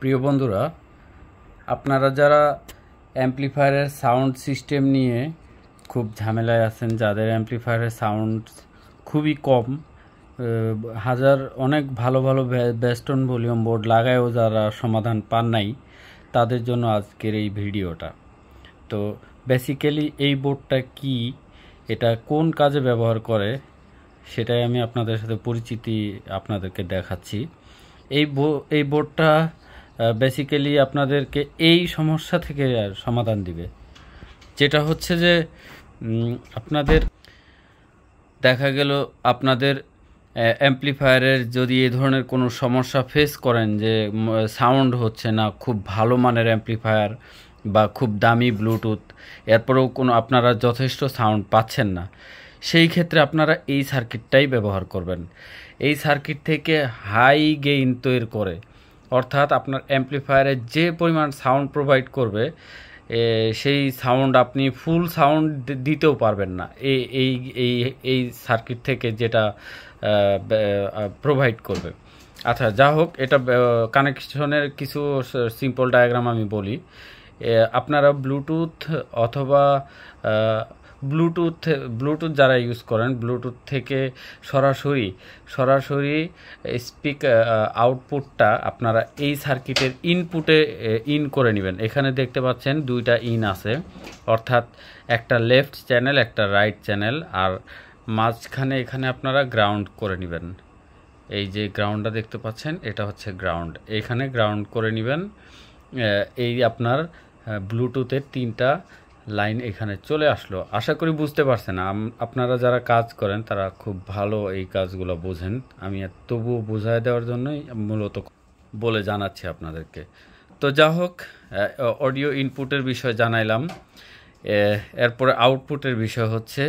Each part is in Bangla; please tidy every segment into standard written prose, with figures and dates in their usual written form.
প্রিয় বন্ধুরা, আপনারা যারা অ্যাম্প্লিফায়ারের সাউন্ড সিস্টেম নিয়ে খুব ঝামেলায় আছেন, যাদের অ্যাম্প্লিফায়ারের সাউন্ড খুবই কম, অনেক ভালো ভালো বেস্টন ভলিউম বোর্ড লাগায়ও যারা সমাধান পান নাই, তাদের জন্য আজকের এই ভিডিওটা। তো বেসিক্যালি এই বোর্ডটা কি, এটা কোন কাজে ব্যবহার করে, সেটাই আমি আপনাদের সাথে পরিচিতি আপনাদেরকে দেখাচ্ছি। এই বোর্ডটা বেসিক্যালি আপনাদেরকে এই সমস্যা থেকে সমাধান দিবে, যেটা হচ্ছে যে আপনাদের দেখা গেল আপনাদের অ্যাম্প্লিফায়ারের যদি এই ধরনের কোনো সমস্যা ফেস করেন, যে সাউন্ড হচ্ছে না, খুব ভালো মানের অ্যাম্প্লিফায়ার বা খুব দামি ব্লুটুথ, এরপরেও কোনো আপনারা যথেষ্ট সাউন্ড পাচ্ছেন না, সেই ক্ষেত্রে আপনারা এই সার্কিটটাই ব্যবহার করবেন। এই সার্কিট থেকে হাই গেইন তৈরি করে, অর্থাৎ আপনার অ্যাম্প্লিফায়ারে যে পরিমাণ সাউন্ড প্রোভাইড করবে, সেই সাউন্ড আপনি ফুল সাউন্ড দিতেও পারবেন না এই এই এই এই সার্কিট থেকে যেটা প্রোভাইড করবে। আচ্ছা, যা হোক, এটা কানেকশনের কিছু সিম্পল ডায়াগ্রাম আমি বলি। আপনারা ব্লুটুথ অথবা ব্লুটুথ যারা ইউজ করেন, ব্লুটুথ থেকে সরাসরি আউটপুটটা আপনারা এই সার্কিটের ইনপুটে ইন করে নেবেন। এখানে দেখতে পাচ্ছেন দুইটা ইন আছে, অর্থাৎ একটা লেফট চ্যানেল, একটা রাইট চ্যানেল, আর মাঝখানে এখানে আপনারা গ্রাউন্ড করে নেবেন। এই যে গ্রাউন্ডটা দেখতে পাচ্ছেন, এটা হচ্ছে গ্রাউন্ড, এখানে গ্রাউন্ড করে নেবেন। এই আপনার ব্লুটুথের তিনটা লাইন এখানে চলে আসলো। আশা করি বুঝতে পারছেন। আপনারা যারা কাজ করেন তারা খুব ভালো এই কাজগুলো বোঝেন। আমি তবুও বোঝায় দেওয়ার জন্যই মূলত বলে জানাচ্ছি আপনাদেরকে। তো যা হোক, অডিও ইনপুটের বিষয় জানাইলাম। এরপরে আউটপুটের বিষয় হচ্ছে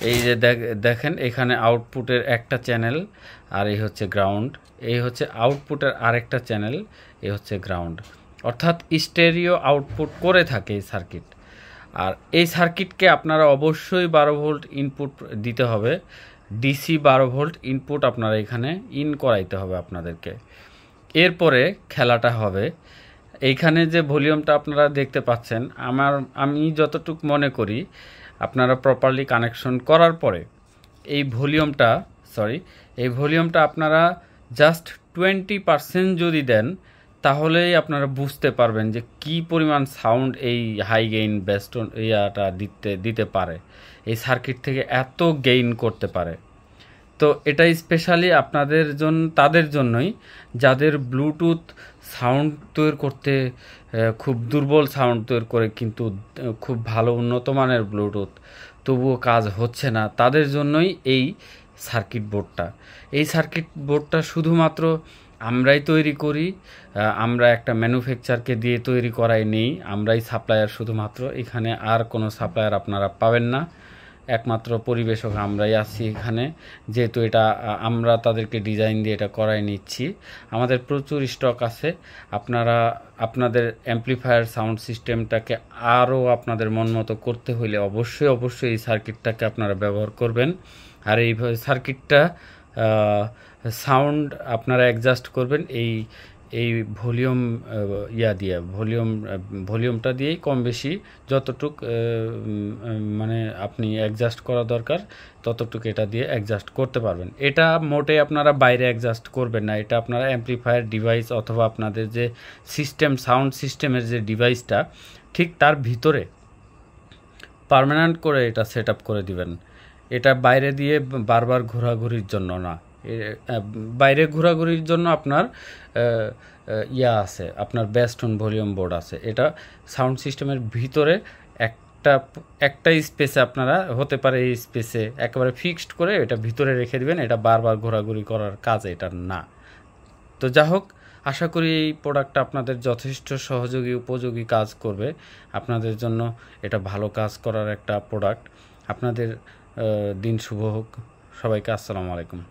এই যে দেখেন, এখানে আউটপুটের একটা চ্যানেল, আর এই হচ্ছে গ্রাউন্ড। এই হচ্ছে আউটপুটের আরেকটা চ্যানেল, এই হচ্ছে গ্রাউন্ড। অর্থাৎ স্টেরিও আউটপুট করে থাকে এই সার্কিট। আর এই সার্কিটকে আপনারা অবশ্যই 12 ভোল্ট ইনপুট দিতে হবে। ডিসি 12 ভোল্ট ইনপুট আপনারা এখানে ইন করাইতে হবে আপনাদেরকে। এরপরে খেলাটা হবে। এইখানে যে ভলিউমটা আপনারা দেখতে পাচ্ছেন, আমি যতটুকু মনে করি, আপনারা প্রপারলি কানেকশন করার পরে এই ভলিউমটা আপনারা জাস্ট 20% যদি দেন, তাহলেই আপনারা বুঝতে পারবেন যে কি পরিমাণ সাউন্ড এই হাই গেইন বেস্টন দিতে পারে, এই সার্কিট থেকে এত গেইন করতে পারে। তো এটা স্পেশালি তাদের জন্যই যাদের ব্লুটুথ সাউন্ড তৈরি করতে খুব দুর্বল সাউন্ড তৈরি করে, কিন্তু খুব ভালো উন্নত মানের ব্লুটুথ, তবুও কাজ হচ্ছে না, তাদের জন্যই এই সার্কিট বোর্ডটা শুধুমাত্র আমরাই তৈরি করি। আমরা একটা ম্যানুফ্যাকচারকে দিয়ে তৈরি করাই নেই, আমরাই সাপ্লায়ার শুধুমাত্র। এখানে আর কোনো সাপ্লায়ার আপনারা পাবেন না, একমাত্র পরিবেশক আমরাই আছি এখানে। যেহেতু এটা আমরা তাদেরকে ডিজাইন দিয়ে এটা করাই নিচ্ছি, আমাদের প্রচুর স্টক আছে। আপনারা আপনাদের অ্যাম্প্লিফায়ার সাউন্ড সিস্টেমটাকে আরও আপনাদের মন মতো করতে হলে অবশ্যই এই সার্কিটটাকে আপনারা ব্যবহার করবেন। আর এই সার্কিটটা সাউন্ড আপনারা অ্যাডজাস্ট করবেন এই ভলিউমটা দিয়েই কম বেশি যতটুক মানে আপনি অ্যাডজাস্ট করা দরকার, ততটুকু এটা দিয়ে অ্যাডজাস্ট করতে পারবেন। এটা মোটে আপনারা বাইরে অ্যাডজাস্ট করবেন না, এটা আপনারা অ্যাম্প্লিফায়ার ডিভাইস অথবা আপনাদের যে সাউন্ড সিস্টেমের যে ডিভাইসটা, ঠিক তার ভিতরে পার্মানেন্ট করে এটা সেট আপ করে দিবেন। এটা বাইরে দিয়ে বারবার ঘোরাঘুরির জন্য না। বাইরে ঘোরাঘুরির জন্য আপনার আপনার বেস্টন ভলিউম বোর্ড আছে। এটা সাউন্ড সিস্টেমের ভিতরে একটা স্পেসে আপনারা হতে পারে, এই স্পেসে একেবারে ফিক্সড করে এটা ভিতরে রেখে দিবেন। এটা বারবার ঘোরাঘুরি করার কাজ এটা না। তো যা হোক, আশা করি এই প্রোডাক্টটা আপনাদের যথেষ্ট উপযোগী কাজ করবে। আপনাদের জন্য এটা ভালো কাজ করার একটা প্রোডাক্ট। আপনাদের দিন শুভ হোক। সবাইকে আসসালামু আলাইকুম।